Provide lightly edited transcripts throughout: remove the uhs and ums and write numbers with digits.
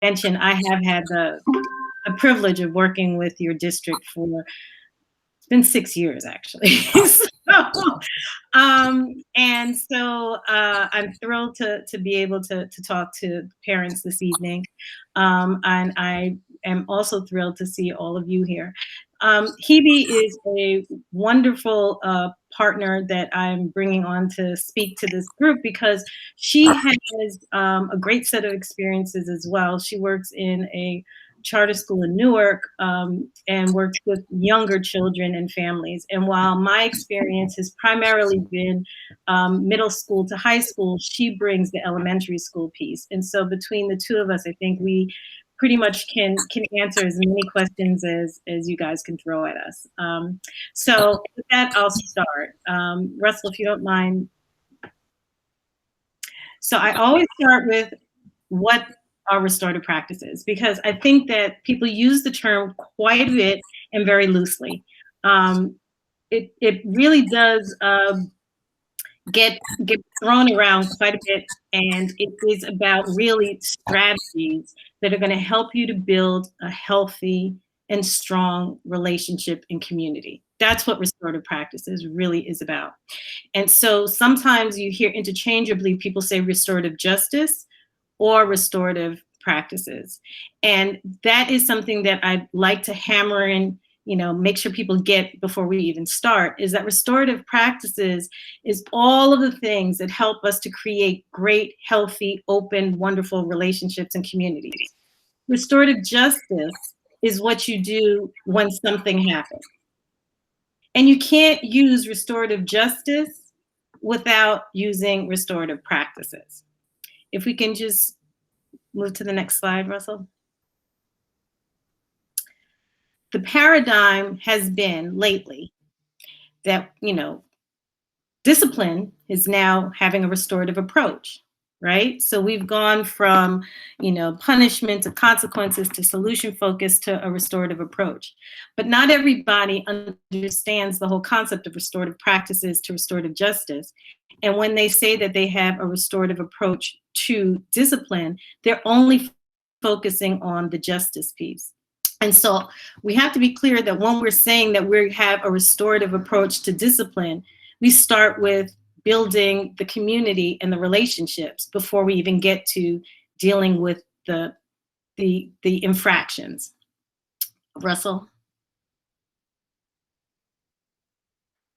mentioned, I have had the privilege of working with your district for, it's been 6 years actually. And so I'm thrilled to be able to talk to parents this evening. And I am also thrilled to see all of you here. Hebe is a wonderful partner that I'm bringing on to speak to this group because she has a great set of experiences as well. She works in a charter school in Newark and works with younger children and families. And while my experience has primarily been middle school to high school, she brings the elementary school piece. And so between the two of us, I think we pretty much can answer as many questions as you guys can throw at us. So with that, I'll start. Russell, if you don't mind. So I always start with what are restorative practices, because I think that people use the term quite a bit and very loosely. It really does get thrown around quite a bit, and it is about really strategies that are going to help you to build a healthy and strong relationship and community. That's what restorative practices really is about. And so sometimes you hear interchangeably people say restorative justice or restorative practices. And that is something that I'd like to hammer in, make sure people get before we even start, is that restorative practices is all of the things that help us to create great, healthy, open, wonderful relationships and communities. Restorative justice is what you do when something happens. And you can't use restorative justice without using restorative practices. If we can just move to the next slide, Russell. The paradigm has been lately that, discipline is now having a restorative approach, right? So we've gone from, punishment to consequences to solution focus to a restorative approach. But not everybody understands the whole concept of restorative practices to restorative justice. And when they say that they have a restorative approach to discipline, they're only focusing on the justice piece. And so we have to be clear that when we're saying that we have a restorative approach to discipline, we start with building the community and the relationships before we even get to dealing with the infractions. Russell?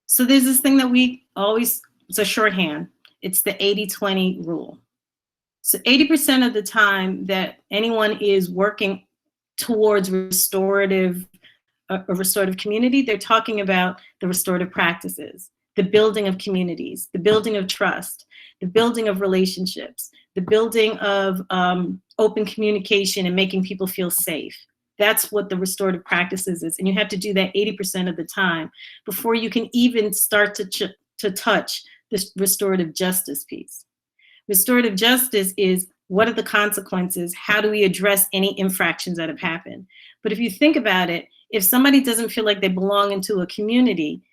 So there's this thing that we always, it's a shorthand. It's the 80-20 rule. So 80% of the time that anyone is working towards a restorative community, they're talking about the restorative practices, the building of communities, the building of trust, the building of relationships, the building of open communication and making people feel safe. That's what the restorative practices is. And you have to do that 80% of the time before you can even start to touch this restorative justice piece. Restorative justice is, what are the consequences? How do we address any infractions that have happened? But if you think about it, if somebody doesn't feel like they belong into a community,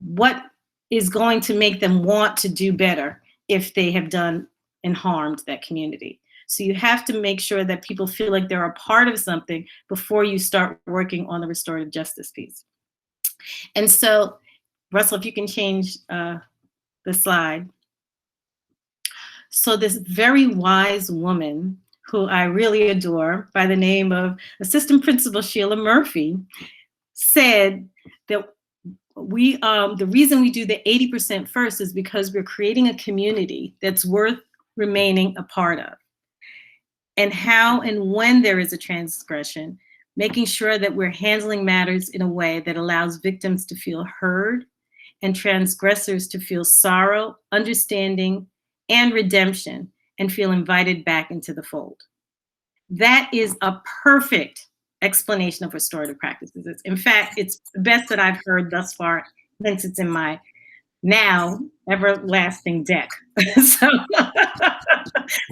what is going to make them want to do better if they have done and harmed that community? So you have to make sure that people feel like they're a part of something before you start working on the restorative justice piece. And so, Russell, if you can change the slide. So this very wise woman who I really adore by the name of Assistant Principal Sheila Murphy said that the reason we do the 80% first is because we're creating a community that's worth remaining a part of. And how and when there is a transgression, making sure that we're handling matters in a way that allows victims to feel heard and transgressors to feel sorrow, understanding, and redemption, and feel invited back into the fold. That is a perfect explanation of restorative practices. In fact, it's the best that I've heard thus far, since it's in my now everlasting deck. So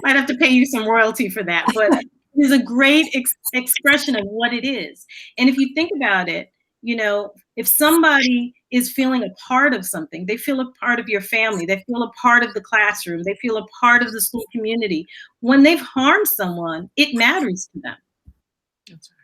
might have to pay you some royalty for that, but it is a great expression of what it is. And if you think about it, if somebody is feeling a part of something. They feel a part of your family. They feel a part of the classroom. They feel a part of the school community. When they've harmed someone, it matters to them. That's right.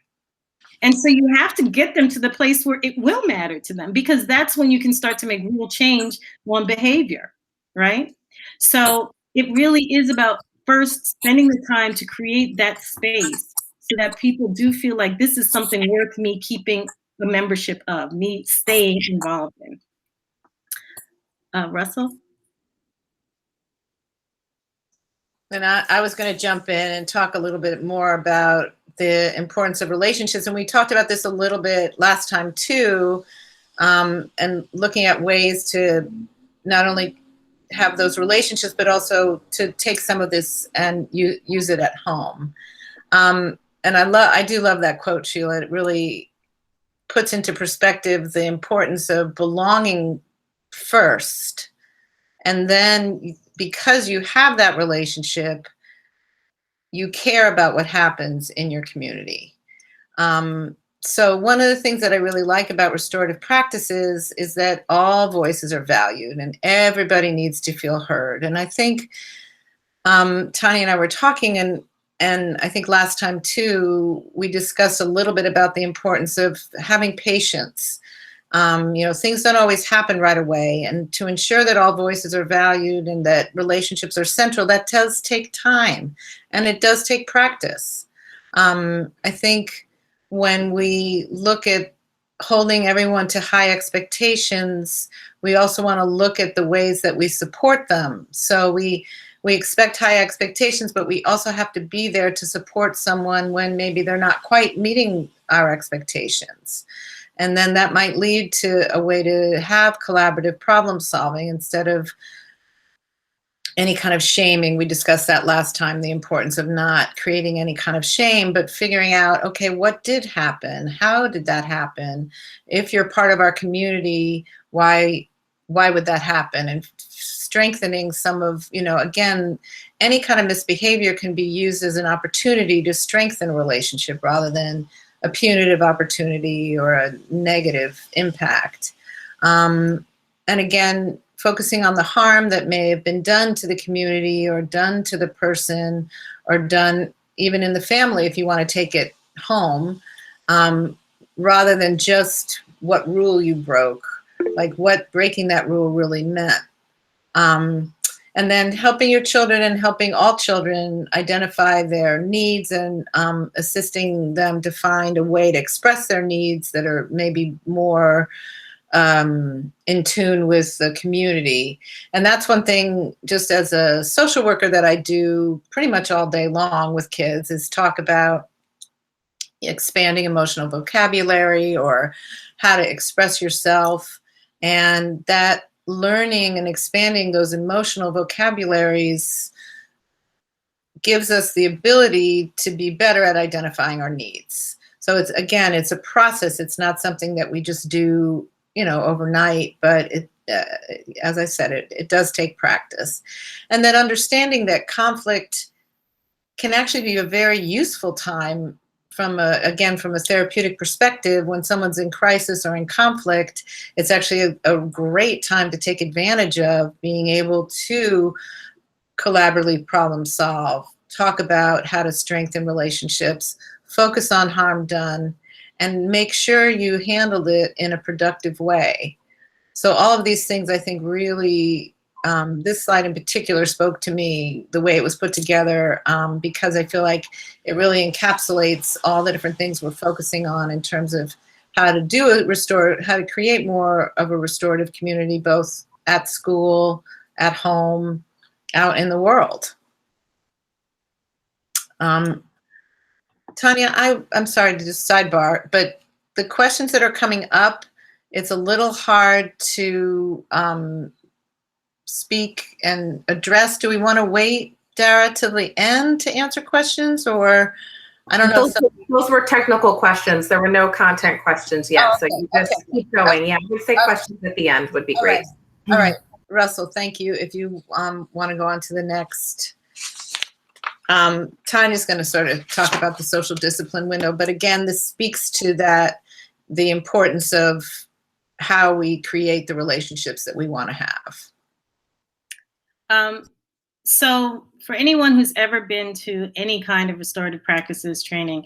And so you have to get them to the place where it will matter to them, because that's when you can start to make real change on behavior, right? So it really is about first spending the time to create that space so that people do feel like this is something worth me keeping a membership of, me staying involved in. Russell? And I was going to jump in and talk a little bit more about the importance of relationships. And we talked about this a little bit last time too, and looking at ways to not only have those relationships, but also to take some of this and use it at home. And I do love that quote, Sheila. It really puts into perspective the importance of belonging first. And then because you have that relationship, you care about what happens in your community. So one of the things that I really like about restorative practices is that all voices are valued and everybody needs to feel heard. And I think Tanya and I were talking, and I think last time too, we discussed a little bit about the importance of having patience. Things don't always happen right away, and to ensure that all voices are valued and that relationships are central, that does take time, and it does take practice. I think when we look at holding everyone to high expectations, we also want to look at the ways that we support them. So we expect high expectations, but we also have to be there to support someone when maybe they're not quite meeting our expectations. And then that might lead to a way to have collaborative problem solving instead of any kind of shaming. We discussed that last time, the importance of not creating any kind of shame, but figuring out, okay, what did happen? How did that happen? If you're part of our community, why would that happen? And strengthening some of, again, any kind of misbehavior can be used as an opportunity to strengthen a relationship rather than a punitive opportunity or a negative impact. And again, focusing on the harm that may have been done to the community or done to the person or done even in the family if you want to take it home, rather than just what rule you broke, like what breaking that rule really meant. And then helping your children and helping all children identify their needs and assisting them to find a way to express their needs that are maybe more in tune with the community. And that's one thing, just as a social worker, that I do pretty much all day long with kids, is talk about expanding emotional vocabulary or how to express yourself. And that learning and expanding those emotional vocabularies gives us the ability to be better at identifying our needs. So it's a process. It's not something that we just do overnight, but as I said, it does take practice. And then understanding that conflict can actually be a very useful time from a therapeutic perspective. When someone's in crisis or in conflict, it's actually a great time to take advantage of being able to collaboratively problem solve, talk about how to strengthen relationships, focus on harm done, and make sure you handled it in a productive way. So all of these things, I think, really, this slide in particular spoke to me, the way it was put together, because I feel like it really encapsulates all the different things we're focusing on in terms of how to create more of a restorative community, both at school, at home, out in the world. Tanya, I'm sorry to just sidebar, but the questions that are coming up, it's a little hard to speak and address. Do we want to wait, Dara, till the end to answer questions, or I don't know? Those were technical questions. There were no content questions yet. Oh, okay. So you just keep going. Yeah, we'd say questions at the end would be great. All right. Russell, thank you. If you want to go on to the next. Tanya's going to sort of talk about the social discipline window, but again, this speaks to the importance of how we create the relationships that we want to have. So for anyone who's ever been to any kind of restorative practices training,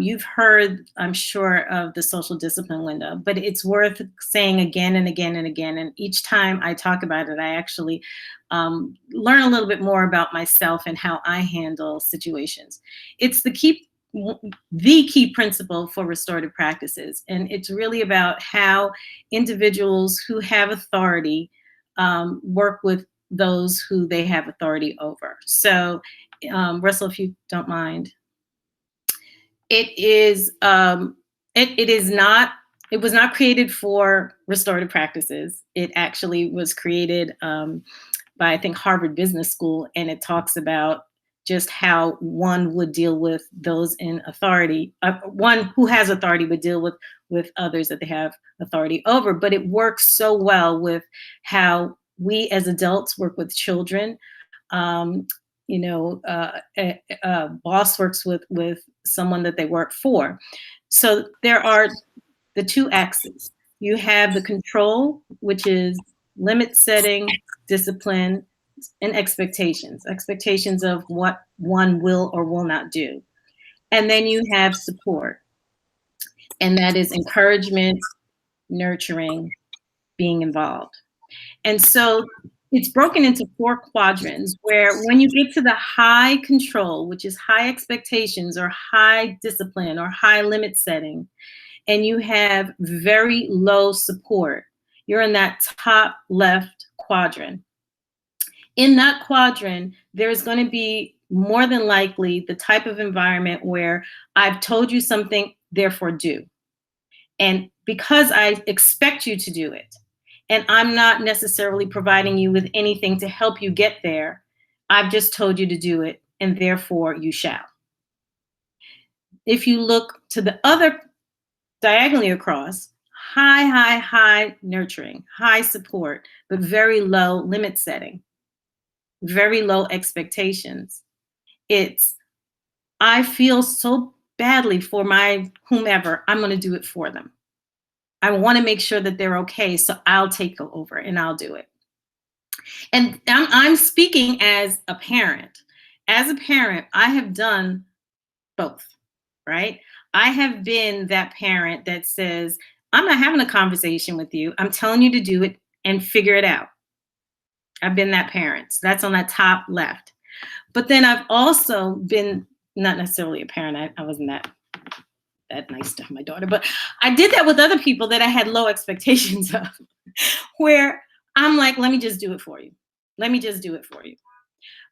you've heard, I'm sure, of the social discipline window, but it's worth saying again and again and again. And each time I talk about it, I actually learn a little bit more about myself and how I handle situations. It's the key principle for restorative practices. And it's really about how individuals who have authority work with those who they have authority over. So, Russell, if you don't mind. It was not created for restorative practices. It actually was created by, I think, Harvard Business School, and it talks about just how one would deal with those in authority. One who has authority would deal with others that they have authority over. But it works so well with how we as adults work with children. A boss works with someone that they work for. So there are the two axes. You have the control, which is limit setting, discipline, and expectations of what one will or will not do. And then you have support, and that is encouragement, nurturing, being involved. And so it's broken into 4 quadrants, where when you get to the high control, which is high expectations or high discipline or high limit setting, and you have very low support, you're in that top left quadrant. In that quadrant, there's going to be more than likely the type of environment where I've told you something, therefore do. And because I expect you to do it, and I'm not necessarily providing you with anything to help you get there, I've just told you to do it, and therefore you shall. If you look to the other diagonally across, high nurturing, high support, but very low limit setting, very low expectations. It's, I feel so badly for my whomever, I'm going to do it for them. I want to make sure that they're okay, so I'll take over and I'll do it. And I'm speaking as a parent. As a parent, I have done both, right? I have been that parent that says, I'm not having a conversation with you. I'm telling you to do it and figure it out. I've been that parent. So that's on that top left. But then I've also been not necessarily a parent. I wasn't that nice to my daughter, but I did that with other people that I had low expectations of, where I'm like, let me just do it for you. Let me just do it for you.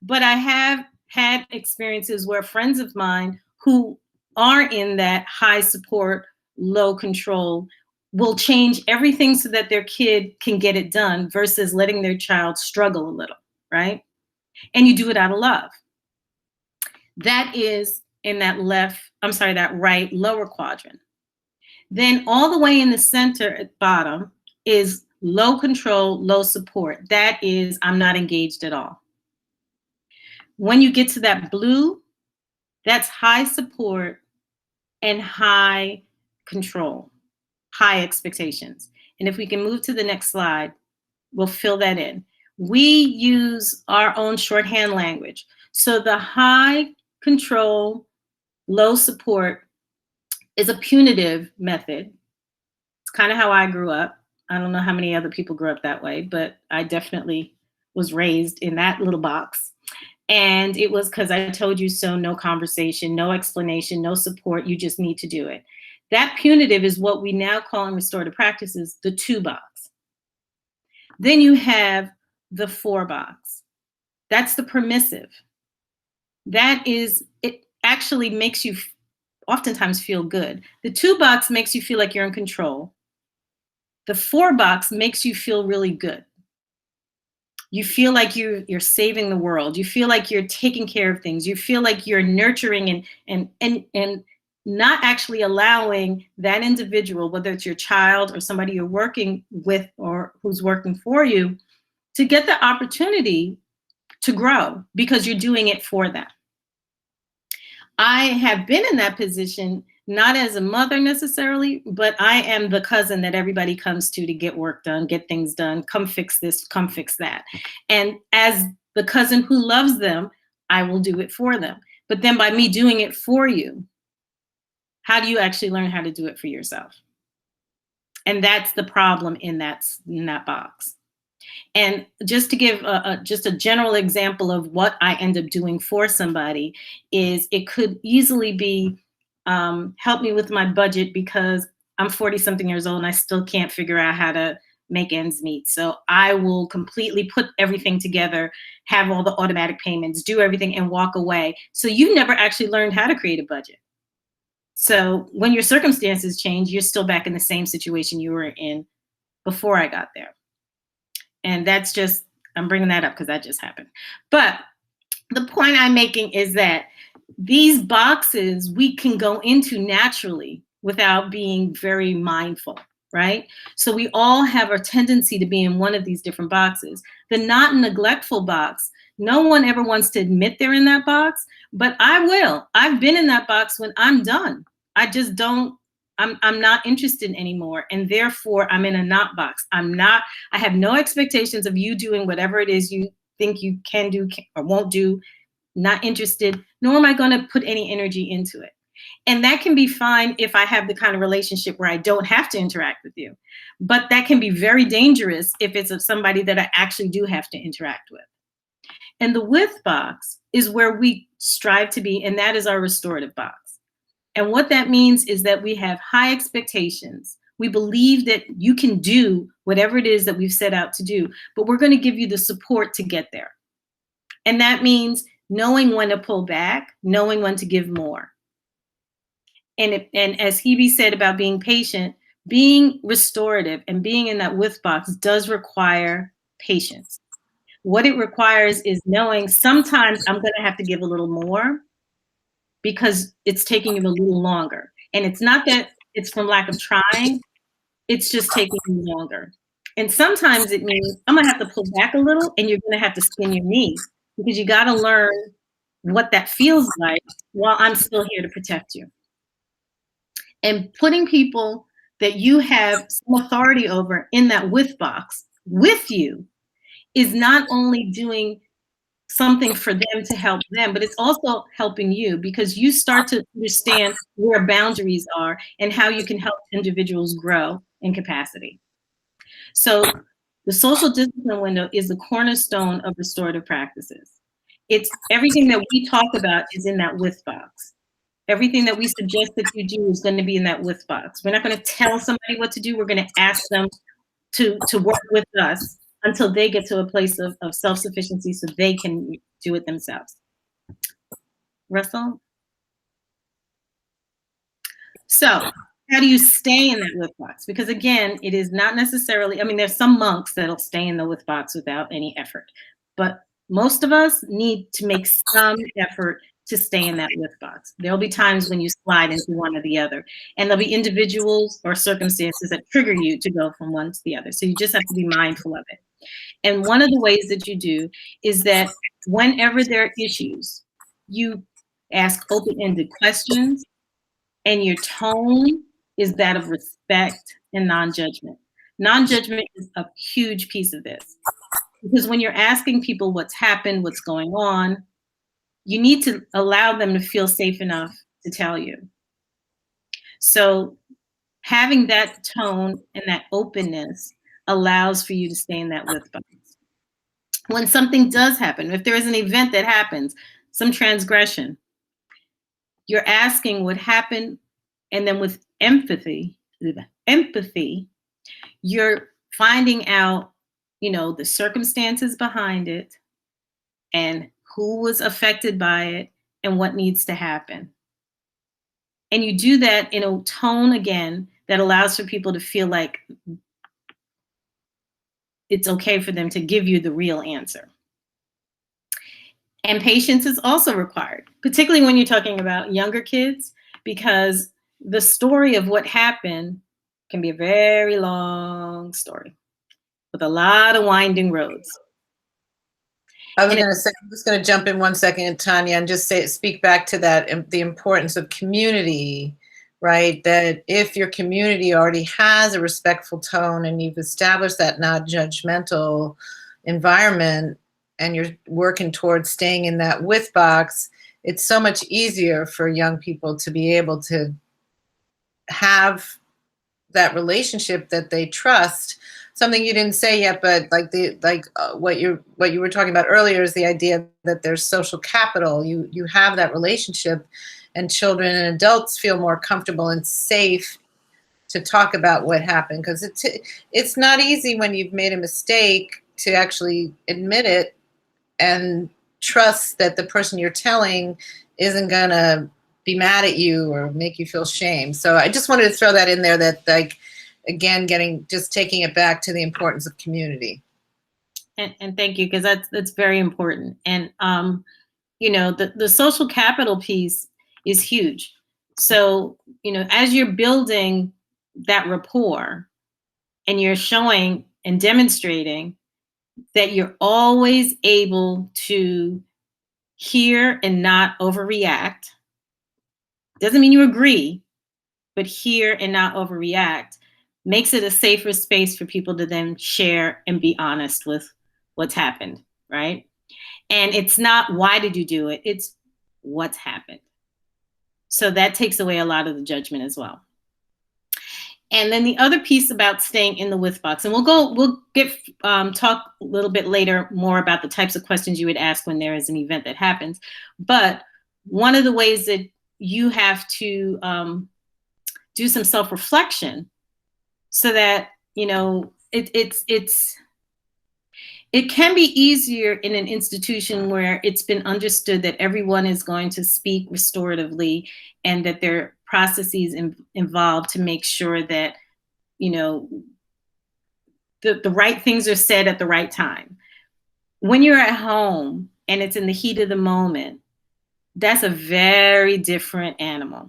But I have had experiences where friends of mine who are in that high support, low control will change everything so that their kid can get it done versus letting their child struggle a little, right? And you do it out of love. That is in that that right lower quadrant. Then all the way in the center at bottom is low control, low support. That is, I'm not engaged at all. When you get to that blue, that's high support and high control, high expectations. And if we can move to the next slide, we'll fill that in. We use our own shorthand language. So the high control, low support is a punitive method. It's kind of how I grew up. I don't know how many other people grew up that way, but I definitely was raised in that little box. And it was because I told you so, no conversation, no explanation, no support, you just need to do it. That punitive is what we now call in restorative practices the 2 box. Then you have the 4 box. That's the permissive. That is, it actually makes you oftentimes feel good. The 2 box makes you feel like you're in control. The 4 box makes you feel really good. You feel like you're saving the world. You feel like you're taking care of things. You feel like you're nurturing and not actually allowing that individual, whether it's your child or somebody you're working with or who's working for you, to get the opportunity to grow because you're doing it for them. I have been in that position not as a mother necessarily, but I am the cousin that everybody comes to get work done, get things done, come fix this, come fix that. And as the cousin who loves them, I will do it for them. But then by me doing it for you, how do you actually learn how to do it for yourself? And that's the problem in that box. And just to give just a general example of what I end up doing for somebody is it could easily be help me with my budget because I'm 40 something years old and I still can't figure out how to make ends meet. So I will completely put everything together, have all the automatic payments, do everything and walk away. So you've never actually learned how to create a budget. So when your circumstances change, you're still back in the same situation you were in before I got there. And that's just, I'm bringing that up because that just happened. But the point I'm making is that these boxes we can go into naturally without being very mindful, right? So we all have a tendency to be in one of these different boxes. The not neglectful box, no one ever wants to admit they're in that box, but I will. I've been in that box when I'm done. I just don't, I'm not interested anymore. And therefore I'm in a not box. I have no expectations of you doing whatever it is you think you can do or won't do, not interested, nor am I going to put any energy into it. And that can be fine if I have the kind of relationship where I don't have to interact with you. But that can be very dangerous if it's of somebody that I actually do have to interact with. And the with box is where we strive to be, and that is our restorative box. And what that means is that we have high expectations. We believe that you can do whatever it is that we've set out to do, but we're going to give you the support to get there. And that means knowing when to pull back, knowing when to give more. And as Hebe said about being patient, being restorative and being in that with box does require patience. What it requires is knowing sometimes I'm going to have to give a little more because it's taking you a little longer. And it's not that it's from lack of trying, it's just taking you longer. And sometimes it means I'm gonna have to pull back a little and you're gonna have to spin your knee because you gotta learn what that feels like while I'm still here to protect you. And putting people that you have some authority over in that with box with you is not only doing something for them to help them, but it's also helping you because you start to understand where boundaries are and how you can help individuals grow in capacity. So the social discipline window is the cornerstone of restorative practices. It's everything that we talk about is in that with box. Everything that we suggest that you do is going to be in that with box. We're not going to tell somebody what to do. We're going to ask them to work with us until they get to a place of self-sufficiency so they can do it themselves. Russell? So how do you stay in that with box? Because again, it is not necessarily, I mean, there's some monks that'll stay in the with box without any effort, but most of us need to make some effort to stay in that with box. There'll be times when you slide into one or the other, and there'll be individuals or circumstances that trigger you to go from one to the other. So you just have to be mindful of it. And one of the ways that you do is that whenever there are issues, you ask open-ended questions, and your tone is that of respect and non-judgment. Non-judgment is a huge piece of this. Because when you're asking people what's happened, what's going on, you need to allow them to feel safe enough to tell you. So having that tone and that openness allows for you to stay in that with box. When something does happen, if there is an event that happens, some transgression, you're asking what happened, and then with empathy, you're finding out, the circumstances behind it and who was affected by it and what needs to happen. And you do that in a tone, again, that allows for people to feel like it's okay for them to give you the real answer. And patience is also required, particularly when you're talking about younger kids, because the story of what happened can be a very long story with a lot of winding roads. I'm just going to jump in 1 second, Tanya, and just speak back to that, the importance of community right? That if your community already has a respectful tone and you've established that non-judgmental environment and you're working towards staying in that with box, it's so much easier for young people to be able to have that relationship that they trust. Something you didn't say yet, but what you were talking about earlier is the idea that there's social capital. You have that relationship, and children and adults feel more comfortable and safe to talk about what happened, because it's not easy when you've made a mistake to actually admit it and trust that the person you're telling isn't gonna be mad at you or make you feel shame. So I just wanted to throw that in there, that again, taking it back to the importance of community. And thank you, because that's very important. And the social capital piece is huge. So, as you're building that rapport and you're showing and demonstrating that you're always able to hear and not overreact, doesn't mean you agree, but hear and not overreact, makes it a safer space for people to then share and be honest with what's happened, right? And it's not, why did you do it? It's what's happened. So that takes away a lot of the judgment as well. And then the other piece about staying in the with box, and we'll talk a little bit later more about the types of questions you would ask when there is an event that happens. But one of the ways that you have to do some self-reflection, so that it can be easier in an institution where it's been understood that everyone is going to speak restoratively and that there are processes involved to make sure that the right things are said at the right time. When you're at home and it's in the heat of the moment, that's a very different animal.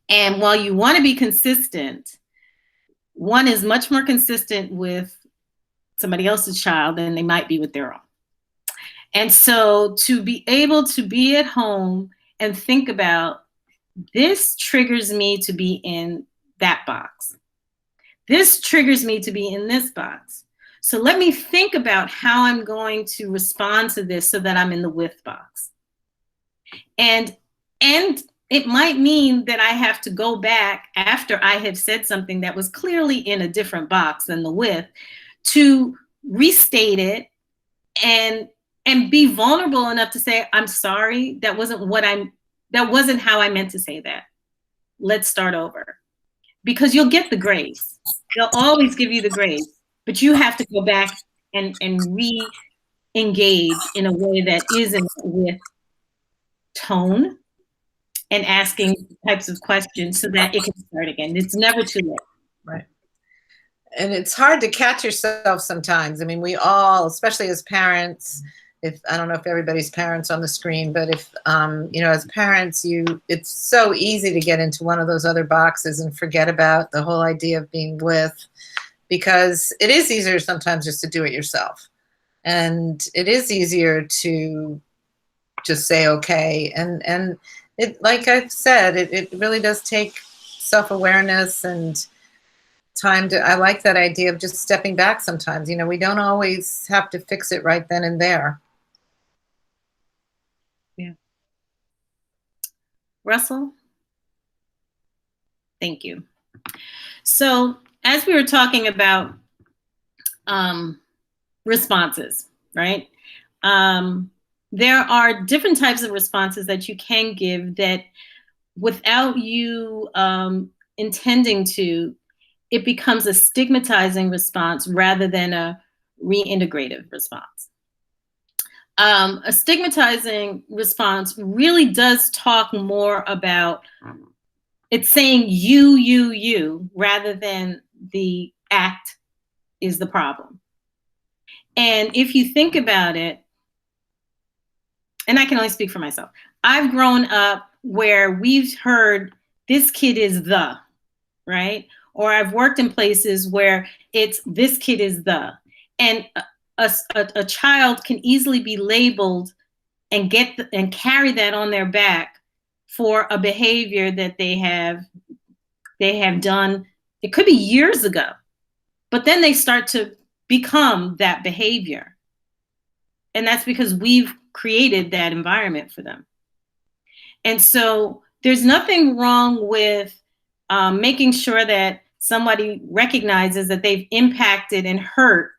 And while you want to be consistent, one is much more consistent with somebody else's child than they might be with their own. And so to be able to be at home and think about, this triggers me to be in that box. This triggers me to be in this box. So let me think about how I'm going to respond to this so that I'm in the with box. And it might mean that I have to go back after I have said something that was clearly in a different box than the with, to restate it and be vulnerable enough to say, I'm sorry, that wasn't how I meant to say that. Let's start over. Because you'll get the grace. They'll always give you the grace, but you have to go back and re-engage in a way that isn't with tone and asking types of questions so that it can start again. It's never too late. Right. And it's hard to catch yourself sometimes. I mean, we all, especially as parents, I don't know if everybody's parents on the screen, but if, as parents, it's so easy to get into one of those other boxes and forget about the whole idea of being with, because it is easier sometimes just to do it yourself. And it is easier to just say, okay. And it, like I've said, it really does take self-awareness and time to, I like that idea of just stepping back sometimes. We don't always have to fix it right then and there. Yeah. Russell? Thank you. So as we were talking about responses, right? There are different types of responses that you can give that without you intending to, it becomes a stigmatizing response rather than a reintegrative response. A stigmatizing response really does talk more about, it's saying you, rather than the act is the problem. And if you think about it, and I can only speak for myself, I've grown up where we've heard this kid is the, right? Or I've worked in places where it's this kid is the, and a child can easily be labeled and carry that on their back for a behavior that they have done. It could be years ago, but then they start to become that behavior. And that's because we've created that environment for them. And so there's nothing wrong with making sure that somebody recognizes that they've impacted and hurt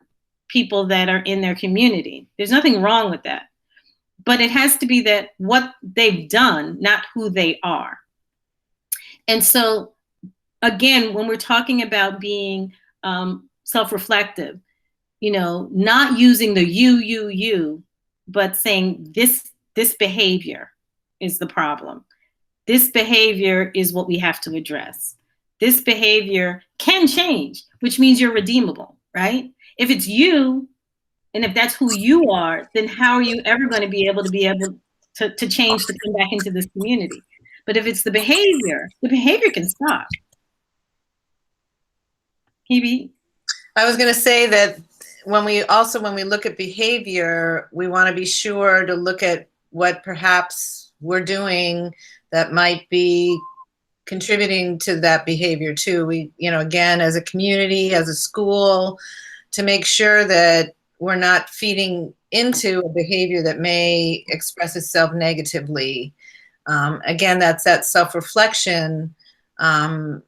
people that are in their community. There's nothing wrong with that. But it has to be that what they've done, not who they are. And so, again, when we're talking about being self-reflective, not using the you, but saying this behavior is the problem. This behavior is what we have to address. This behavior can change, which means you're redeemable, right? If it's you, and if that's who you are, then how are you ever going to be able to change to come back into this community? But if it's the behavior can stop. Hebe? I was going to say that when we look at behavior, we want to be sure to look at what perhaps we're doing that might be contributing to that behavior too. We, again, as a community, as a school, to make sure that we're not feeding into a behavior that may express itself negatively. Again, that's that self-reflection. I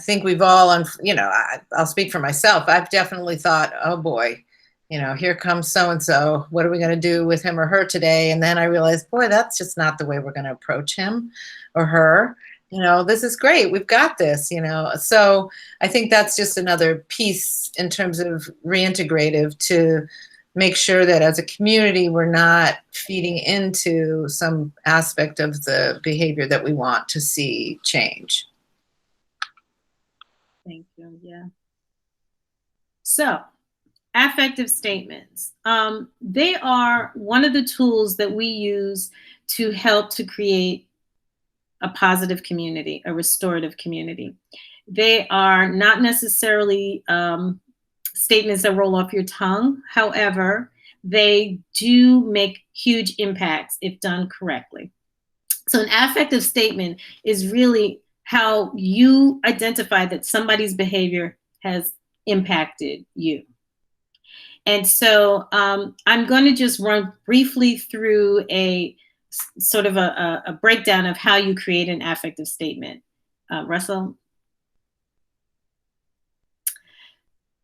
think we've all, I'll speak for myself. I've definitely thought, oh boy, here comes so-and-so. What are we going to do with him or her today? And then I realized, boy, that's just not the way we're going to approach him or her. This is great. We've got this, So I think that's just another piece in terms of reintegrative to make sure that as a community, we're not feeding into some aspect of the behavior that we want to see change. Thank you. Yeah. So, affective statements. They are one of the tools that we use to help to create a positive community, a restorative community. They are not necessarily statements that roll off your tongue. However, they do make huge impacts if done correctly. So an affective statement is really how you identify that somebody's behavior has impacted you. And so I'm going to just run briefly through a sort of a breakdown of how you create an affective statement. Russell?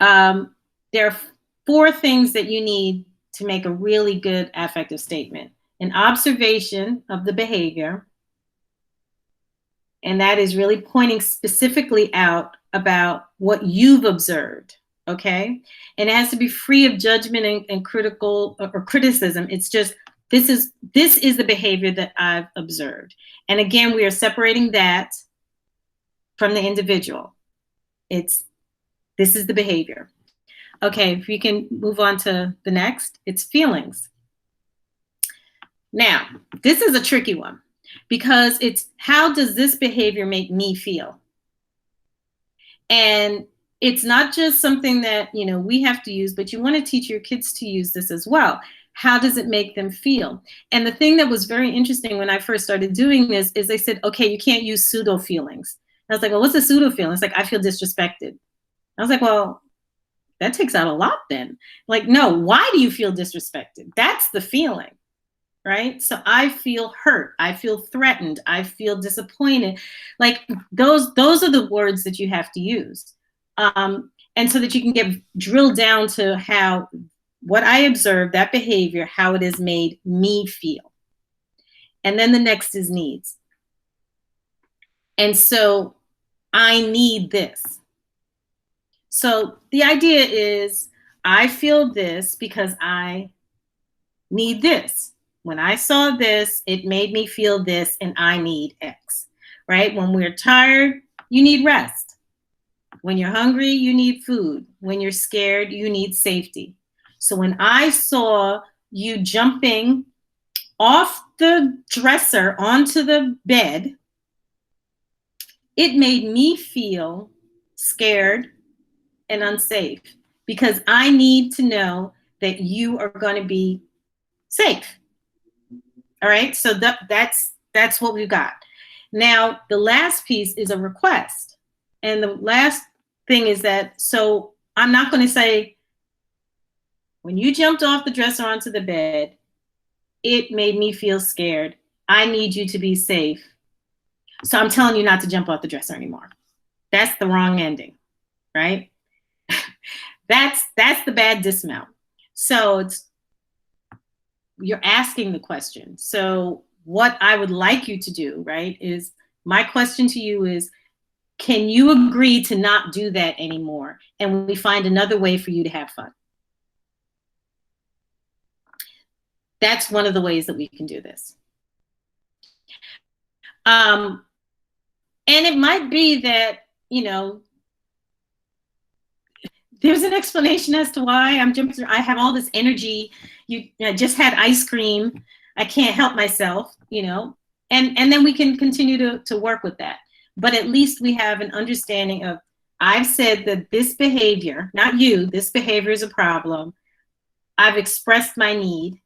There are 4 things that you need to make a really good affective statement. An observation of the behavior, and that is really pointing specifically out about what you've observed, okay? And it has to be free of judgment and critical or criticism. It's just, this is the behavior that I've observed. And again, we are separating that from the individual. This is the behavior. Okay, if you can move on to the next, it's feelings. Now, this is a tricky one because it's how does this behavior make me feel? And it's not just something that, we have to use, but you want to teach your kids to use this as well. How does it make them feel? And the thing that was very interesting when I first started doing this is they said, okay, you can't use pseudo feelings. I was like, well, what's a pseudo feeling? It's like, I feel disrespected. I was like, well, that takes out a lot then. Like, no, why do you feel disrespected? That's the feeling, right? So I feel hurt. I feel threatened. I feel disappointed. Like those are the words that you have to use. And so that you can get drilled down to how, what I observed, that behavior, how it has made me feel. And then the next is needs. And so I need this. So the idea is I feel this because I need this. When I saw this, it made me feel this and I need X, right? When we're tired, you need rest. When you're hungry, you need food. When you're scared, you need safety. So when I saw you jumping off the dresser onto the bed, it made me feel scared and unsafe because I need to know that you are going to be safe. All right, so that's what we've got. Now, the last piece is a request. And the last thing is that, so I'm not going to say, when you jumped off the dresser onto the bed, it made me feel scared. I need you to be safe. So I'm telling you not to jump off the dresser anymore. That's the wrong ending, right? That's the bad dismount. So you're asking the question. So what I would like you to do, right, is my question to you is, can you agree to not do that anymore? And we find another way for you to have fun. That's one of the ways that we can do this. And it might be that, you know, there's an explanation as to why I'm jumping through. I have all this energy. I just had ice cream. I can't help myself, you know, and then we can continue to work with that. But at least we have an understanding of, I've said that this behavior, not you, this behavior is a problem. I've expressed my need.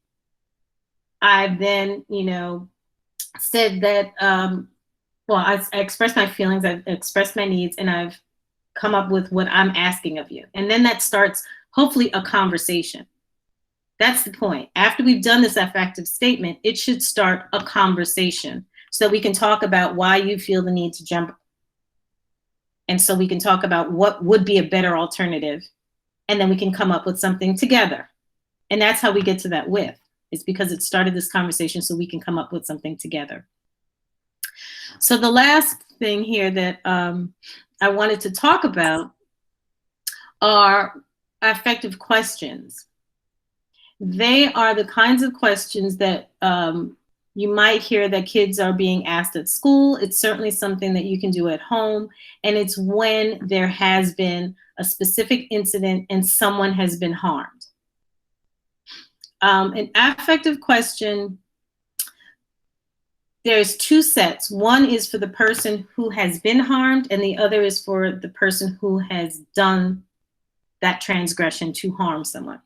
I've then, you know, said that, well, I expressed my feelings, I've expressed my needs, and I've come up with what I'm asking of you. And then that starts, hopefully, a conversation. That's the point. After we've done this affective statement, it should start a conversation so that we can talk about why you feel the need to jump. And so we can talk about what would be a better alternative. And then we can come up with something together. And that's how we get to that with. It's because it started this conversation so we can come up with something together. So the last thing here that I wanted to talk about are affective questions. They are the kinds of questions that you might hear that kids are being asked at school. It's certainly something that you can do at home. And it's when there has been a specific incident and someone has been harmed. An affective question, there's two sets. One is for the person who has been harmed, and the other is for the person who has done that transgression to harm someone.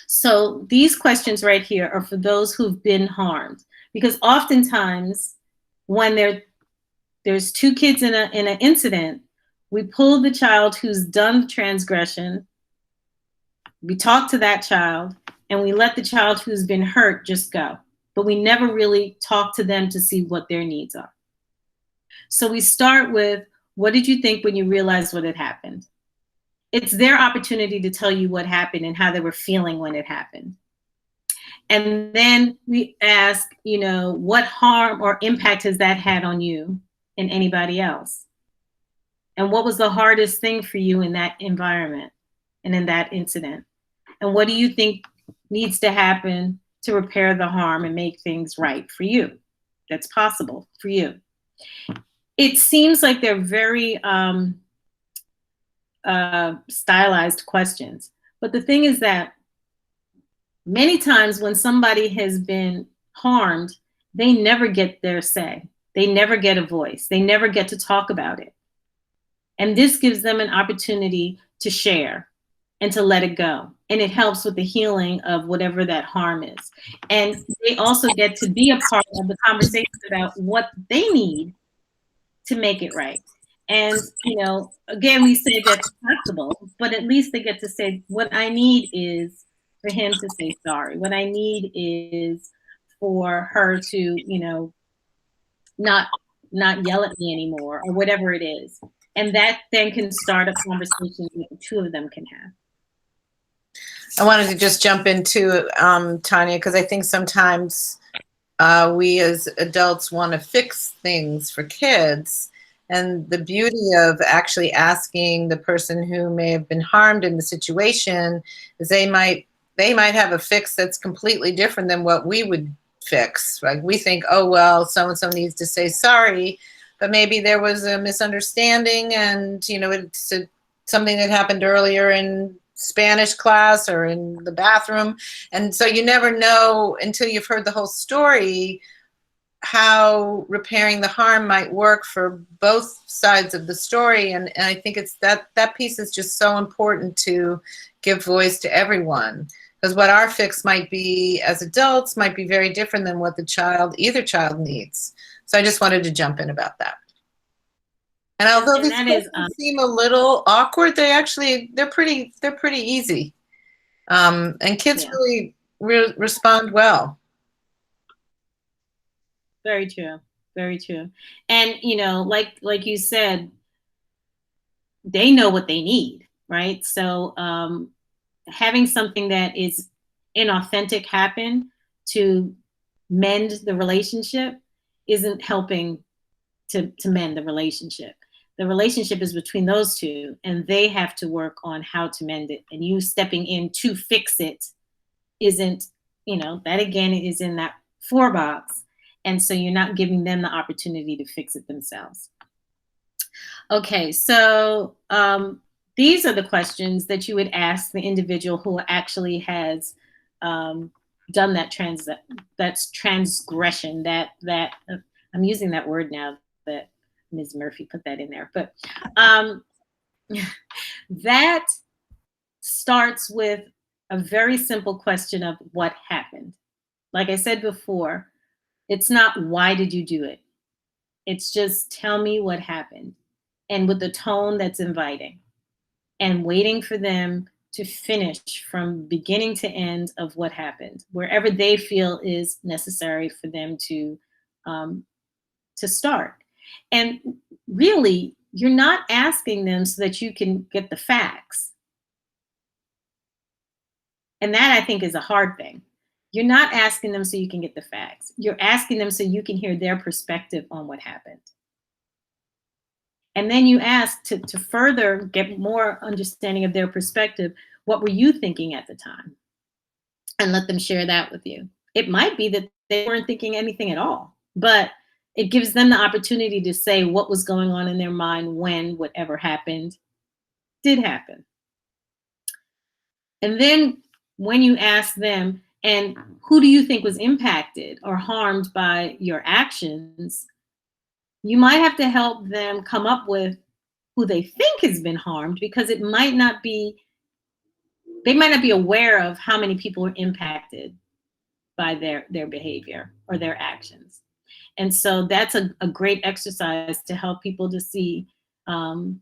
So these questions right here are for those who've been harmed, because oftentimes when there's two kids in an incident, we pull the child who's done the transgression, we talk to that child, and we let the child who's been hurt just go. But we never really talk to them to see what their needs are. So we start with, what did you think when you realized what had happened? It's their opportunity to tell you what happened and how they were feeling when it happened. And then we ask, you know, what harm or impact has that had on you and anybody else? And what was the hardest thing for you in that environment and in that incident? And what do you think needs to happen to repair the harm and make things right for you? That's possible for you. It seems like they're very stylized questions. But the thing is that many times when somebody has been harmed, they never get their say. They never get a voice. They never get to talk about it. And this gives them an opportunity to share and to let it go. And it helps with the healing of whatever that harm is. And they also get to be a part of the conversation about what they need to make it right. And, you know, again, we say that's possible, but at least they get to say, what I need is for him to say sorry. What I need is for her to, you know, not yell at me anymore, or whatever it is. And that then can start a conversation that the two of them can have. I wanted to just jump into Tanya, because I think sometimes we as adults want to fix things for kids. And the beauty of actually asking the person who may have been harmed in the situation is they might have a fix that's completely different than what we would fix. Like we think, oh, well, so-and-so needs to say sorry, but maybe there was a misunderstanding and, you know, it's something that happened earlier in Spanish class or in the bathroom. And so you never know until you've heard the whole story how repairing the harm might work for both sides of the story. And I think it's that piece is just so important to give voice to everyone. Because what our fix might be as adults might be very different than what either child needs. So I just wanted to jump in about that. And although these questions seem a little awkward, they're pretty easy. And kids really respond well. Very true. Very true. And, you know, like you said, they know what they need, right? So having something that is inauthentic happen to mend the relationship isn't helping to mend the relationship. The relationship is between those two, and they have to work on how to mend it. And you stepping in to fix it isn't, you know, that again is in that 4 box. And so you're not giving them the opportunity to fix it themselves. Okay, so these are the questions that you would ask the individual who actually has done that transgression, that I'm using that word now that Ms. Murphy put that in there, but that starts with a very simple question of what happened. Like I said before, it's not why did you do it? It's just tell me what happened, and with the tone that's inviting, and waiting for them to finish from beginning to end of what happened, wherever they feel is necessary for them to start. And really, you're not asking them so that you can get the facts. And that, I think, is a hard thing. You're not asking them so you can get the facts. You're asking them so you can hear their perspective on what happened. And then you ask to further get more understanding of their perspective, what were you thinking at the time? And let them share that with you. It might be that they weren't thinking anything at all, but it gives them the opportunity to say what was going on in their mind when whatever happened did happen. And then when you ask them, and who do you think was impacted or harmed by your actions, you might have to help them come up with who they think has been harmed, because it might not be, they might not be aware of how many people are impacted by their behavior or their actions. And so that's a great exercise to help people to see, or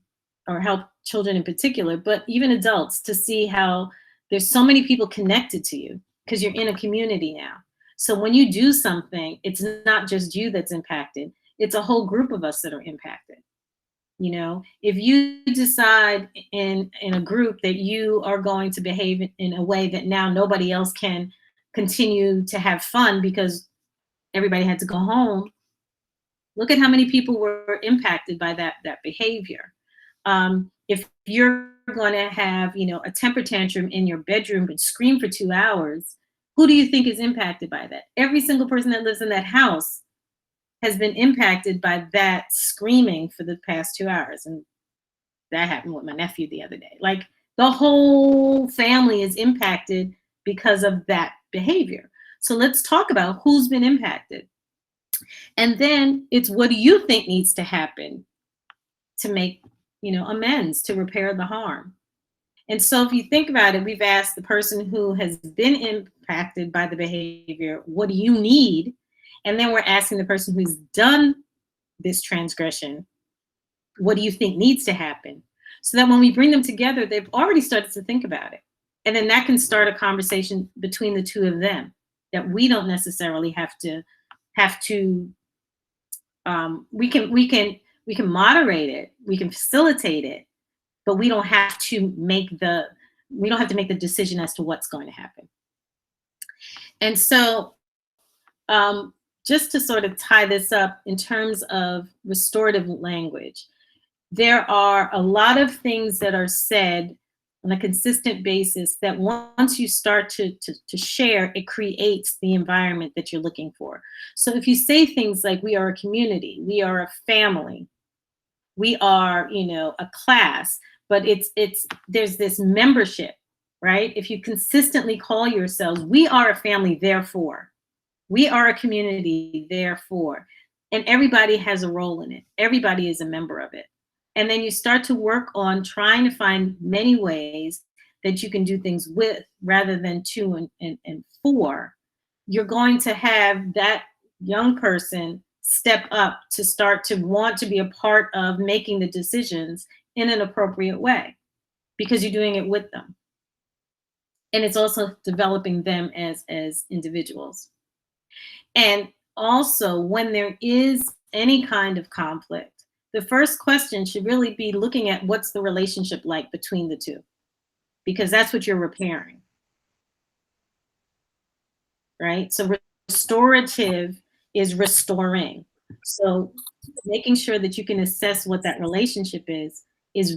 help children in particular, but even adults, to see how there's so many people connected to you because you're in a community now. So when you do something, it's not just you that's impacted, it's a whole group of us that are impacted. You know, if you decide in a group that you are going to behave in a way that now nobody else can continue to have fun because everybody had to go home, look at how many people were impacted by that behavior. If you're going to have, you know, a temper tantrum in your bedroom and scream for 2 hours, who do you think is impacted by that? Every single person that lives in that house has been impacted by that screaming for the past 2 hours. And that happened with my nephew the other day. Like, the whole family is impacted because of that behavior. So let's talk about who's been impacted. And then it's, what do you think needs to happen to make, you know, amends, to repair the harm? And so if you think about it, we've asked the person who has been impacted by the behavior, what do you need? And then we're asking the person who's done this transgression, what do you think needs to happen? So that when we bring them together, they've already started to think about it. And then that can start a conversation between the two of them, that we don't necessarily have to, we can moderate it, we can facilitate it, but we don't have to make the decision as to what's going to happen. And so just to sort of tie this up in terms of restorative language, there are a lot of things that are said on a consistent basis that once you start to share, it creates the environment that you're looking for. So if you say things like, we are a community, we are a family, we are, you know, a class, but there's this membership, right? If you consistently call yourselves, we are a family, therefore, we are a community, therefore, and everybody has a role in it. Everybody is a member of it. And then you start to work on trying to find many ways that you can do things with rather than 2 and 4, you're going to have that young person step up to start to want to be a part of making the decisions in an appropriate way because you're doing it with them. And it's also developing them as individuals. And also, when there is any kind of conflict, the first question should really be looking at what's the relationship like between the two, because that's what you're repairing, right? So restorative is restoring. So making sure that you can assess what that relationship is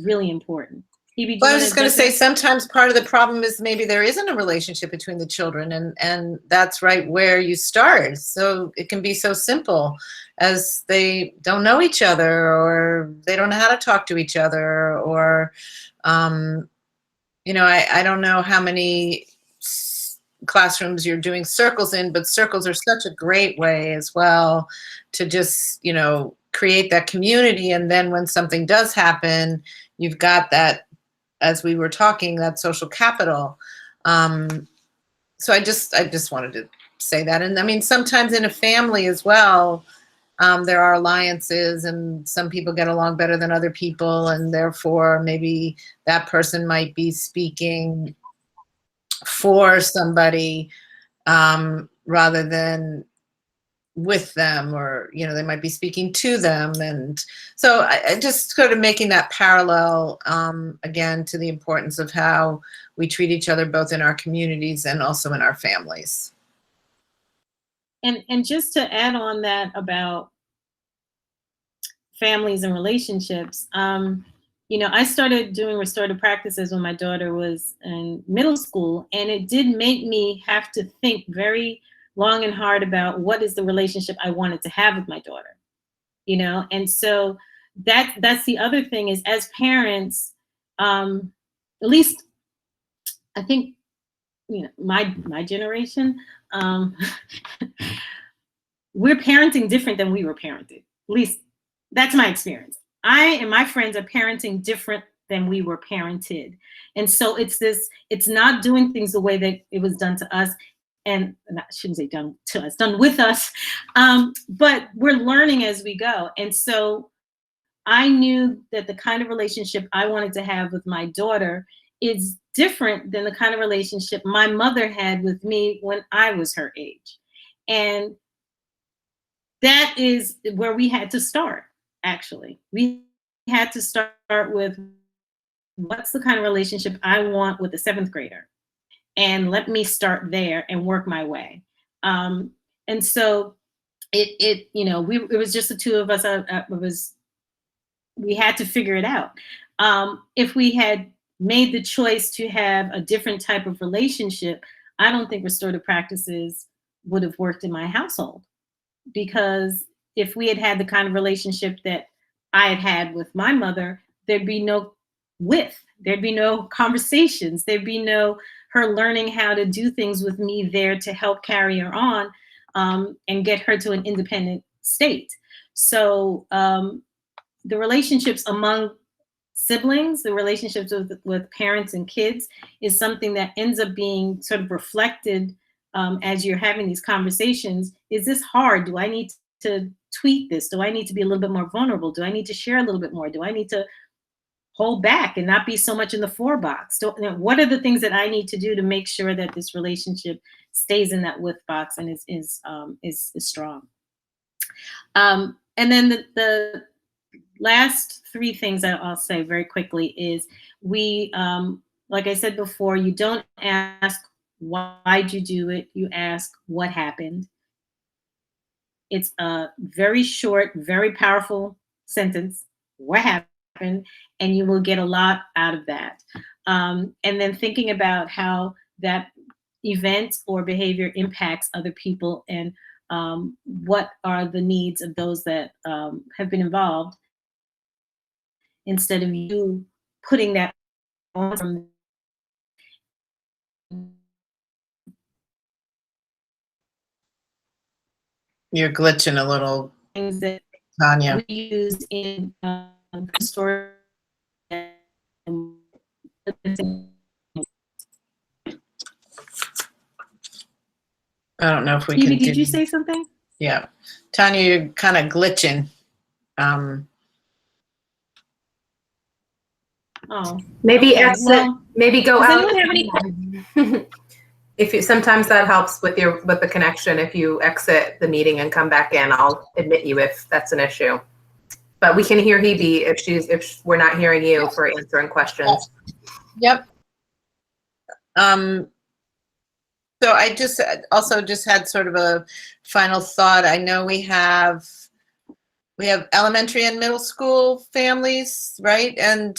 really important. Hebe, Well, I was just going to say, sometimes part of the problem is maybe there isn't a relationship between the children, and that's right where you start. So it can be so simple as they don't know each other, or they don't know how to talk to each other, or, you know, I don't know how many classrooms you're doing circles in, but circles are such a great way as well to just, you know, create that community. And then when something does happen, you've got that, as we were talking, that social capital. So I just wanted to say that. And I mean, sometimes in a family as well, there are alliances, and some people get along better than other people, and therefore maybe that person might be speaking for somebody rather than with them, or, you know, they might be speaking to them. And so I just sort of making that parallel again to the importance of how we treat each other, both in our communities and also in our families. And just to add on that about families and relationships, you know, I started doing restorative practices when my daughter was in middle school, and it did make me have to think very long and hard about what is the relationship I wanted to have with my daughter, you know? And so that's the other thing is, as parents, at least I think, you know, my generation, we're parenting different than we were parented. At least that's my experience. I and my friends are parenting different than we were parented. And so it's not doing things the way that it was done to us. And I shouldn't say done to us, done with us. But we're learning as we go. And so I knew that the kind of relationship I wanted to have with my daughter is different than the kind of relationship my mother had with me when I was her age. And that is where we had to start, actually. We had to start with, what's the kind of relationship I want with a 7th grader? And let me start there and work my way. And so it you know, it was just the two of us. We had to figure it out. If we had made the choice to have a different type of relationship, I don't think restorative practices would have worked in my household. Because if we had had the kind of relationship that I had had with my mother, there'd be no there'd be no conversations, there'd be no her learning how to do things with me there to help carry her on and get her to an independent state. So the relationships among siblings, the relationships with parents and kids is something that ends up being sort of reflected as you're having these conversations. Is this hard? Do I need to tweak this? Do I need to be a little bit more vulnerable? Do I need to share a little bit more? Do I need to hold back and not be so much in the 4 box? You know, what are the things that I need to do to make sure that this relationship stays in that with box and is strong? And then the last 3 things that I'll say very quickly is we, like I said before, you don't ask why'd you do it, you ask what happened. It's a very short, very powerful sentence, what happened, and you will get a lot out of that. And then thinking about how that event or behavior impacts other people, and what are the needs of those that have been involved, instead of you putting that on from. You're glitching a little, Things that Tanya. we use in story. I don't know if we Stevie, can do. did you say something? Yeah. Tanya, you're kind of glitching. Oh, Maybe okay. exit. Well, Maybe go does out. anyone have any questions? If you, sometimes that helps with the connection. If you exit the meeting and come back in, I'll admit you if that's an issue. But we can hear Hebe if we're not hearing you for answering questions. Yep. So I just also just had sort of a final thought. I know we have elementary and middle school families, right? And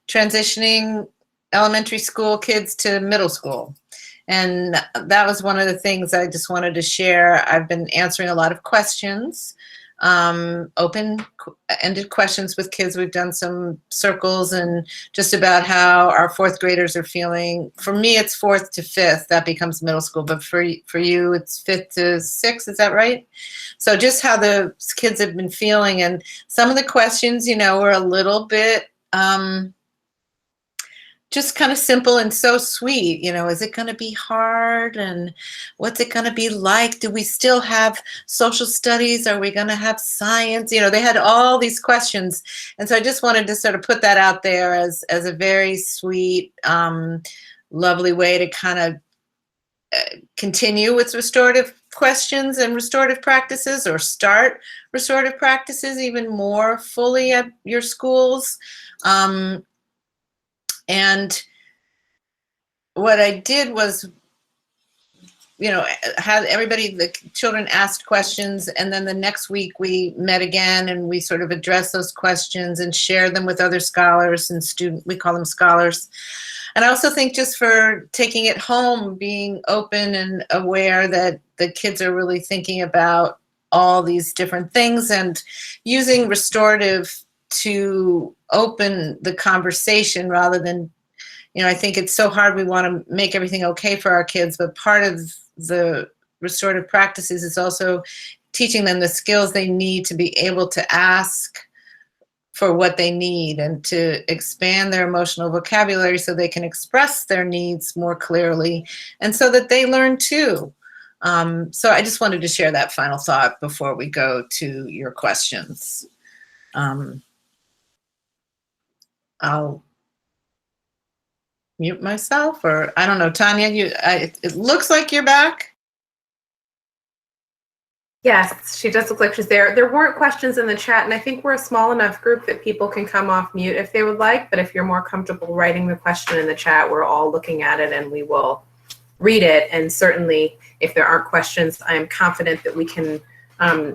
transitioning elementary school kids to middle school. And that was one of the things I just wanted to share. I've been answering a lot of questions, open-ended questions with kids. We've done some circles and just about how our fourth graders are feeling. For me, it's fourth to fifth. That becomes middle school. But for you, it's fifth to sixth. Is that right? So just how the kids have been feeling. And some of the questions, were a little bit just kind of simple and so sweet. Is it going to be hard? And what's it going to be like? Do we still have social studies? Are we going to have science? They had all these questions. And so I just wanted to sort of put that out there as a very sweet, lovely way to kind of continue with restorative questions and restorative practices, or start restorative practices even more fully at your schools. And what I did was, had the children asked questions, and then the next week we met again and we sort of addressed those questions and shared them with other scholars and we call them scholars. And I also think just for taking it home, being open and aware that the kids are really thinking about all these different things and using restorative to open the conversation rather than, I think it's so hard. We want to make everything okay for our kids, but part of the restorative practices is also teaching them the skills they need to be able to ask for what they need and to expand their emotional vocabulary so they can express their needs more clearly and so that they learn too. So I just wanted to share that final thought before we go to your questions. I'll mute myself, or I don't know, Tanya, it looks like you're back. Yes, she does look like she's there. There weren't questions in the chat, and I think we're a small enough group that people can come off mute if they would like, but if you're more comfortable writing the question in the chat, we're all looking at it and we will read it. And certainly if there aren't questions, I am confident that we can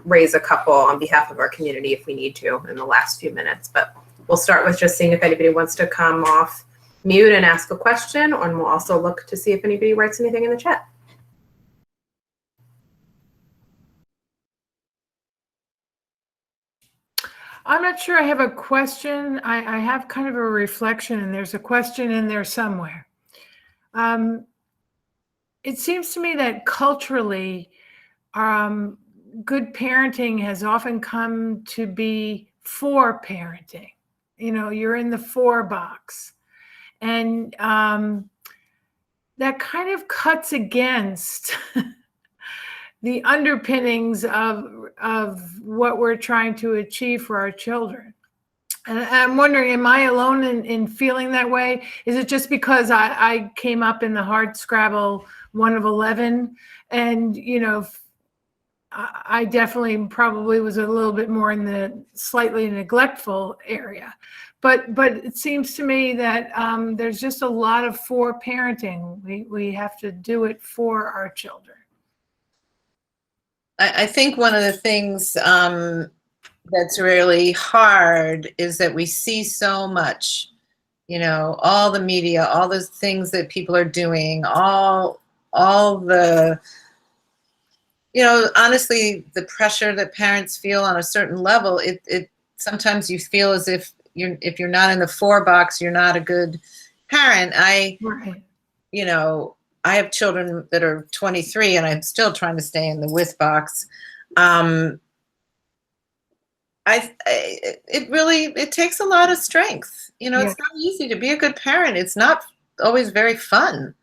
raise a couple on behalf of our community if we need to in the last few minutes. But we'll start with just seeing if anybody wants to come off mute and ask a question, and we'll also look to see if anybody writes anything in the chat. I'm not sure I have a question. I have kind of a reflection, and there's a question in there somewhere. It seems to me that culturally, good parenting has often come to be for parenting. You're in the for box. And that kind of cuts against the underpinnings of what we're trying to achieve for our children. And I'm wondering, am I alone in feeling that way? Is it just because I came up in the hard scrabble 1 of 11, and I definitely probably was a little bit more in the slightly neglectful area. But it seems to me that there's just a lot of for parenting. We have to do it for our children. I think one of the things that's really hard is that we see so much, all the media, all the things that people are doing, all the, honestly, the pressure that parents feel on a certain level, it sometimes you feel as if you're not in the for box, you're not a good parent. Right. I have children that are 23 and I'm still trying to stay in the with box. It takes a lot of strength. Yeah. It's not easy to be a good parent. It's not always very fun.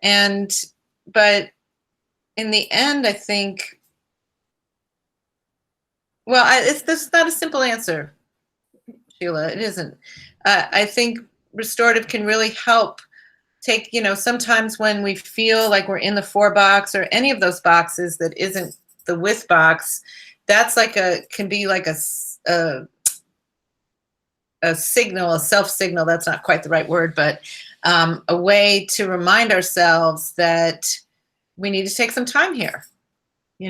But in the end, I think, well, this is not a simple answer, Sheila. It isn't. I think restorative can really help take, sometimes when we feel like we're in the 4 box or any of those boxes that isn't the with box, that's can be like a signal, a self signal. That's not quite the right word, but a way to remind ourselves that we need to take some time here. We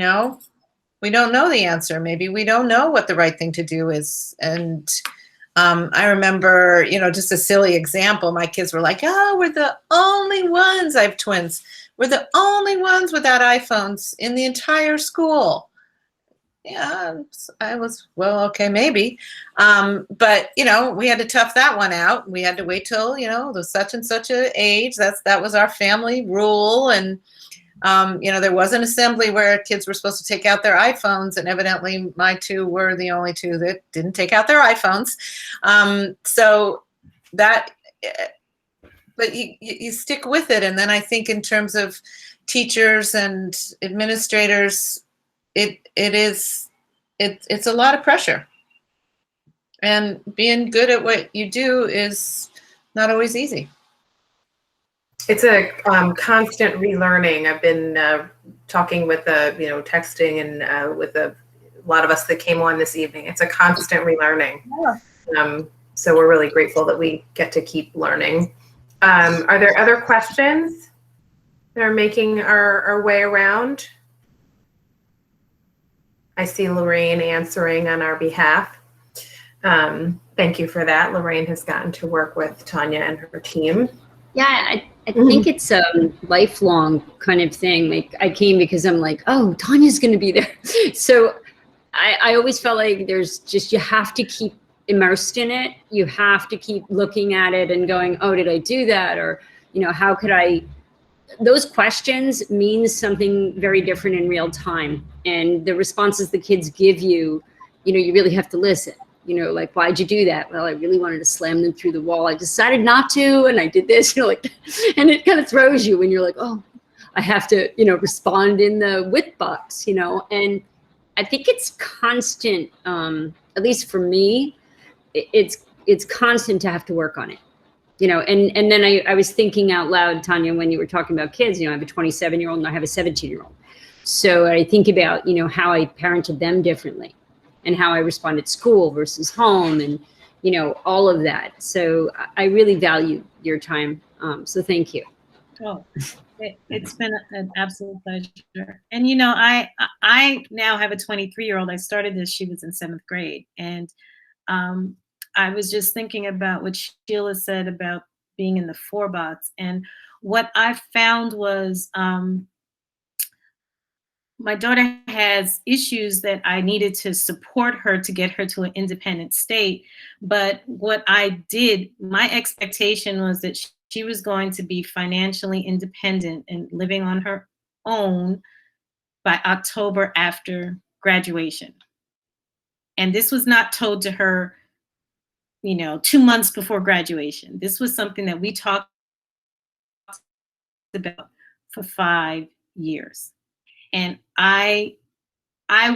don't know the answer. Maybe we don't know what the right thing to do is. And I remember, just a silly example, my kids were like, oh, we're the only ones, I have twins, we're the only ones without iPhones in the entire school. Yeah, I was, well, okay, maybe. But, we had to tough that one out. We had to wait till, the such and such a age. That was our family rule. And, there was an assembly where kids were supposed to take out their iPhones, and evidently my 2 were the only 2 that didn't take out their iPhones. So that, but you stick with it. And then I think in terms of teachers and administrators, it's a lot of pressure, and being good at what you do is not always easy. It's a constant relearning. I've been talking with texting and with a lot of us that came on this evening. It's a constant relearning. Yeah. So we're really grateful that we get to keep learning. Are there other questions that are making our way around? I see Lorraine answering on our behalf. Thank you for that. Lorraine has gotten to work with Tanya and her team. Yeah, I think it's a lifelong kind of thing. Like, I came because I'm like, oh, Tanya's going to be there. So I always felt like you have to keep immersed in it. You have to keep looking at it and going, oh, did I do that? Or, how could I? Those questions mean something very different in real time. And the responses the kids give you, you really have to listen. Like, why'd you do that? Well, I really wanted to slam them through the wall. I decided not to, and I did this, and it kind of throws you when you're like, oh, I have to, respond in the with box, and I think it's constant, at least for me, it's constant to have to work on it, and then I was thinking out loud, Tanya, when you were talking about kids, I have a 27-year-old and I have a 17-year-old. So I think about, how I parented them differently, and how I respond at school versus home, and, all of that. So I really value your time. So thank you. Oh, it's been an absolute pleasure. And, I now have a 23-year-old. I started this, she was in 7th grade. And I was just thinking about what Sheila said about being in the 4 box. And what I found was, my daughter has issues that I needed to support her to get her to an independent state. But what I did, my expectation was that she was going to be financially independent and living on her own by October after graduation. And this was not told to her, 2 months before graduation. This was something that we talked about for 5 years. And I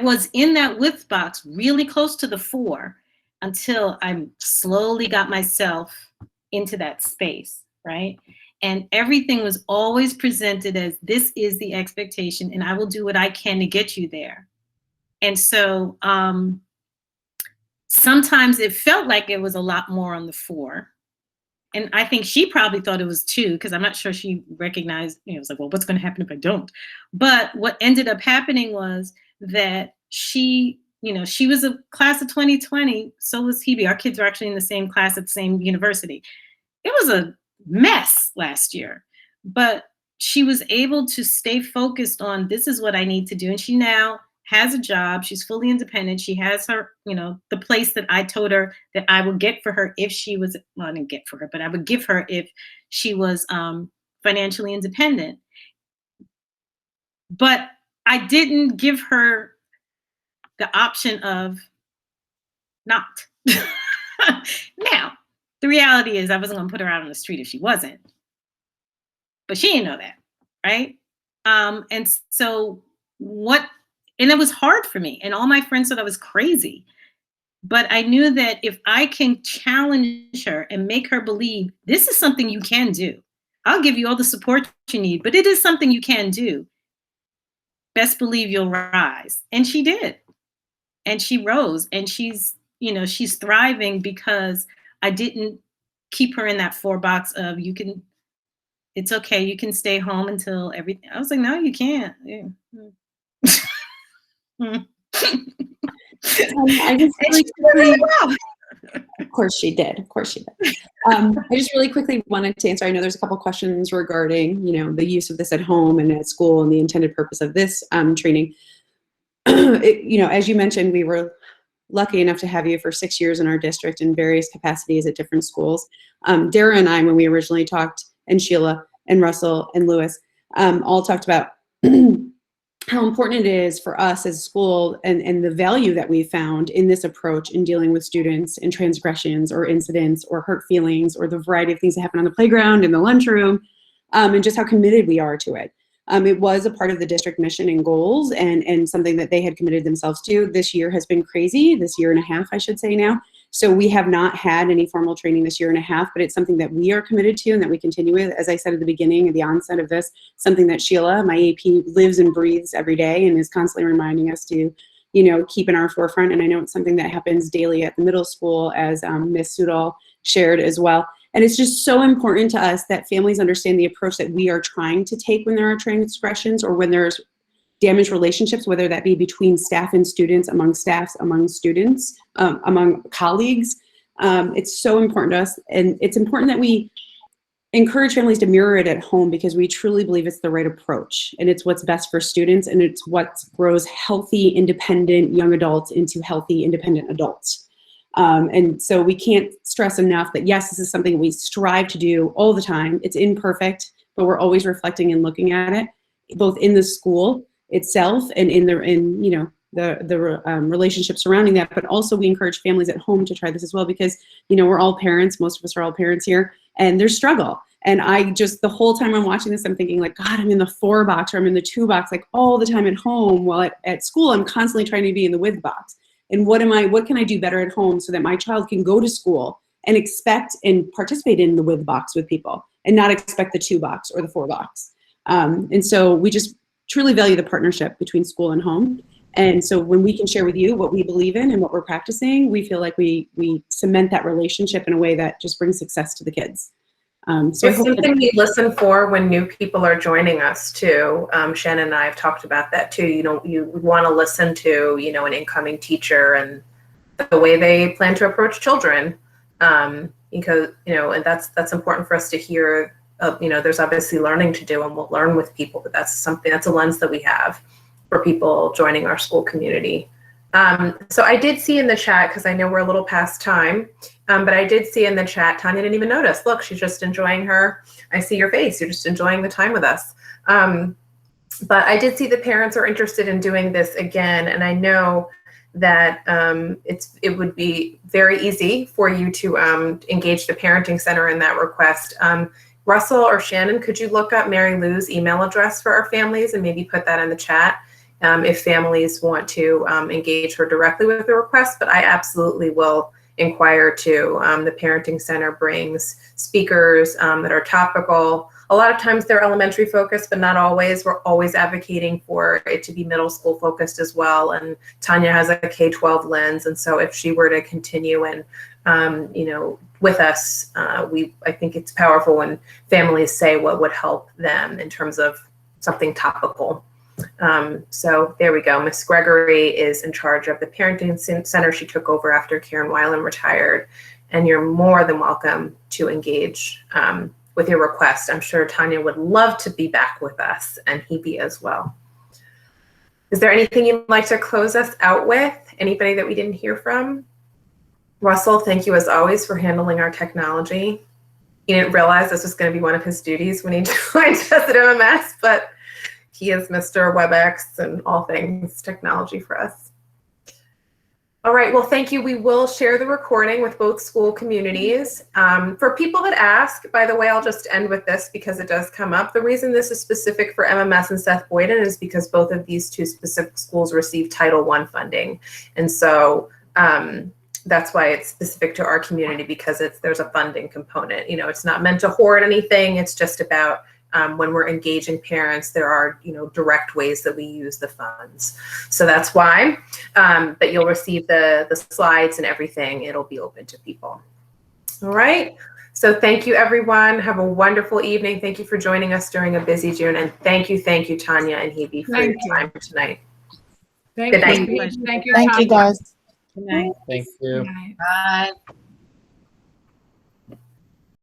was in that with box really close to the 4 until I slowly got myself into that space, right? And everything was always presented as, this is the expectation and I will do what I can to get you there. And so sometimes it felt like it was a lot more on the 4. And I think she probably thought it was 2, because I'm not sure she recognized, it was like, well, what's going to happen if I don't? But what ended up happening was that she was a class of 2020. So was Hebe. Our kids are actually in the same class at the same university. It was a mess last year, but she was able to stay focused on, this is what I need to do. And she now has a job. She's fully independent. She has her, the place that I told her that I would get for her if she was, well, I didn't get for her, but I would give her if she was financially independent. But I didn't give her the option of not. Now, the reality is I wasn't going to put her out on the street if she wasn't. But she didn't know that, right? And so and it was hard for me. And all my friends said I was crazy. But I knew that if I can challenge her and make her believe this is something you can do, I'll give you all the support you need, but it is something you can do. Best believe you'll rise. And she did. And she rose. And she's thriving because I didn't keep her in that 4 box of it's okay, you can stay home until everything. I was like, no, you can't. Yeah. I just really quickly, of course she did. I just really quickly wanted to answer. I know there's a couple questions regarding, the use of this at home and at school and the intended purpose of this training. As you mentioned, we were lucky enough to have you for 6 years in our district in various capacities at different schools. Dara and I, when we originally talked, and Sheila and Russell and Lewis, all talked about how important it is for us as a school and the value that we found in this approach in dealing with students and transgressions or incidents or hurt feelings or the variety of things that happen on the playground, in the lunchroom, and just how committed we are to it. It was a part of the district mission and goals and something that they had committed themselves to. This year has been crazy, this year and a half, I should say now. So we have not had any formal training this year and a half, but it's something that we are committed to and that we continue with. As I said at the beginning, at the onset of this, something that Sheila, my AP, lives and breathes every day and is constantly reminding us to, keep in our forefront. And I know it's something that happens daily at the middle school, as Ms. Sudol shared as well. And it's just so important to us that families understand the approach that we are trying to take when there are transgressions or when there's damaged relationships, whether that be between staff and students, among staffs, among students, among colleagues. It's so important to us. And it's important that we encourage families to mirror it at home because we truly believe it's the right approach and it's what's best for students and it's what grows healthy, independent young adults into healthy, independent adults. And so we can't stress enough that yes, this is something we strive to do all the time. It's imperfect, but we're always reflecting and looking at it, both in the school itself and in the relationship surrounding that. But also we encourage families at home to try this as well because we're all parents. Most of us are all parents here, and there's struggle. And I just the whole time I'm watching this, I'm thinking like, God, I'm in the 4 box or I'm in the 2 box like all the time at home. While at school, I'm constantly trying to be in the with box. And what can I do better at home so that my child can go to school and expect and participate in the with box with people and not expect the 2 box or the 4 box. And so we just truly value the partnership between school and home. And so when we can share with you what we believe in and what we're practicing, we feel like we cement that relationship in a way that just brings success to the kids. So it's something we listen for when new people are joining us too. Shannon and I have talked about that too. You want to listen to, an incoming teacher and the way they plan to approach children. Because, and that's important for us to hear. There's obviously learning to do and we'll learn with people, but that's a lens that we have for people joining our school community. So I did see in the chat, because I know we're a little past time, but I did see in the chat, Tanya didn't even notice. Look, she's just enjoying I see your face. You're just enjoying the time with us. But I did see the parents are interested in doing this again. And I know that it would be very easy for you to engage the Parenting Center in that request. Russell or Shannon, could you look up Mary Lou's email address for our families and maybe put that in the chat if families want to engage her directly with the request? But I absolutely will inquire too. The Parenting Center brings speakers that are topical. A lot of times they're elementary focused, but not always. We're always advocating for it to be middle school focused as well. And Tanya has a K-12 lens. And so if she were to continue and, with us, I think it's powerful when families say what would help them in terms of something topical. So there we go. Miss Gregory is in charge of the Parenting Center. She took over after Karen Weiland retired, and you're more than welcome to engage with your request. I'm sure Tanya would love to be back with us, and Hebe as well. Is there anything you'd like to close us out with? Anybody that we didn't hear from? Russell, thank you as always for handling our technology. He didn't realize this was going to be one of his duties when he joined us at MMS, but he is Mr. WebEx and all things technology for us. All right, well, thank you. We will share the recording with both school communities. For people that ask, by the way, I'll just end with this because it does come up. The reason this is specific for MMS and Seth Boyden is because both of these two specific schools receive Title I funding. And so that's why it's specific to our community, because there's a funding component. You know, it's not meant to hoard anything. It's just about when we're engaging parents, there are, you know, direct ways that we use the funds. So that's why, but you'll receive the slides and everything. It'll be open to people. All right. So thank you, everyone. Have a wonderful evening. Thank you for joining us during a busy June. And thank you, Tanya and Hebe for your time tonight. Thank Good you. night. Thank you. Thank you, Tanya. guys. Good night. Thank Good you. night. Bye.